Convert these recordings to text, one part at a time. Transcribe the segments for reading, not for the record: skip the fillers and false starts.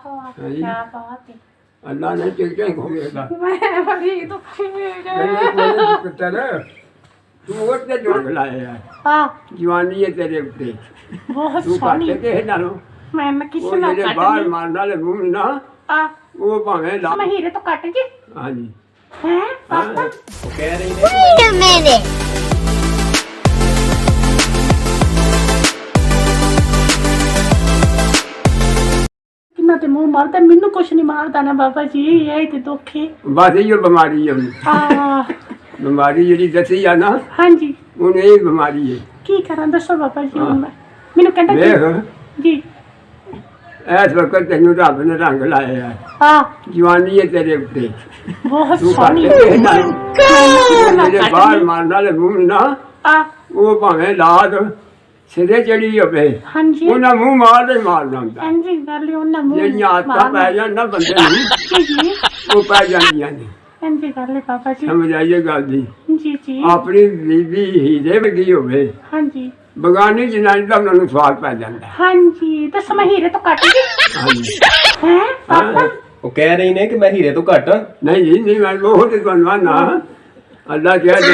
क्या बात है। अल्लाह ने चिकटे खोलेगा मैं बड़ी दुखी हूँ। तू उसने जो खिलाया यार हाँ जवानी है तेरे उत्ते बहुत तू सोहनी काटे के नालों मैं किसी वो ना जेडे बाहर मारन वाले मूंह ना आ वो भावें ला मैं हीरे तो काटे जी हाँ जी हैं पापा वो कह रही है किन्ना ते मुंह मारदा मैनू कुछ नहीं मारदा ना बाबा जी यही ते दुख है। बस ये बीमारी है हाँ बीमारी जी दसी है ना हाँ जी उन्हें यही बीमारी है की करा दसो बाबा जी हुण मैं मैनू कहंदा देख जी इस वक्त तेन रब ने रंग लाया है हाँ जवानी है तेरे उत्ते बहुत तू सोहनी काटे के नालों जेडे बाहर मारन वाले मूंह ना आ वो भावें लाद सिरे चढ़ी होवे हाँ जी उन्हें मुंह मारदा ही मारना होंदा एंजी कर लियो ना मुंह ਜਿਹੜੀਆਂ ਆਦਤਾਂ ਪੈ ਜਾਣ ਨਾ ਬੰਦੇ ਨੂੰ जी ਉਹ ਪੈ ਜਾਂਦੀਆਂ ਨੇ एंजी कर ले बाबा जी ਸਮਝ ਆਈਏ ਗੱਲ ਦੀ जी जी ਆਪਣੀ ਬੀਬੀ ਹੀਰੇ ਵਰਗੀ ਹੋਵੇ हाँ जी ਬਗਾਨੀ ਜਨਾਨੀ ਦਾ ਉਹਨਾਂ ਨੂੰ ਸਵਾਦ ਪੈ ਜਾਂਦਾ हाँ जी दस मैं हीरे तो काटे जी ਹਾਂਜੀ हैं पापा वो कह रही ने कि मैं हीरे तो घट हाँ। ਨਹੀਂ ਜੀ ਨਹੀਂ ਮੈਂ ਉਹ ਤੇ ਤੁਹਾਨੂੰ ਨਾ ਅੱਲਾ ਕਿਹਾ ਜੇ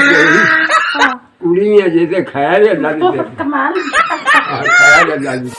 हाँ ਕੁੜੀ ਹੈ ਜੇ ਤੇ ਖੈਰ ਹੈ ਅੱਲਾ ਦੀ बहुत कमाल ਖੈਰ ਹੈ ਅੱਲਾ ਦੀ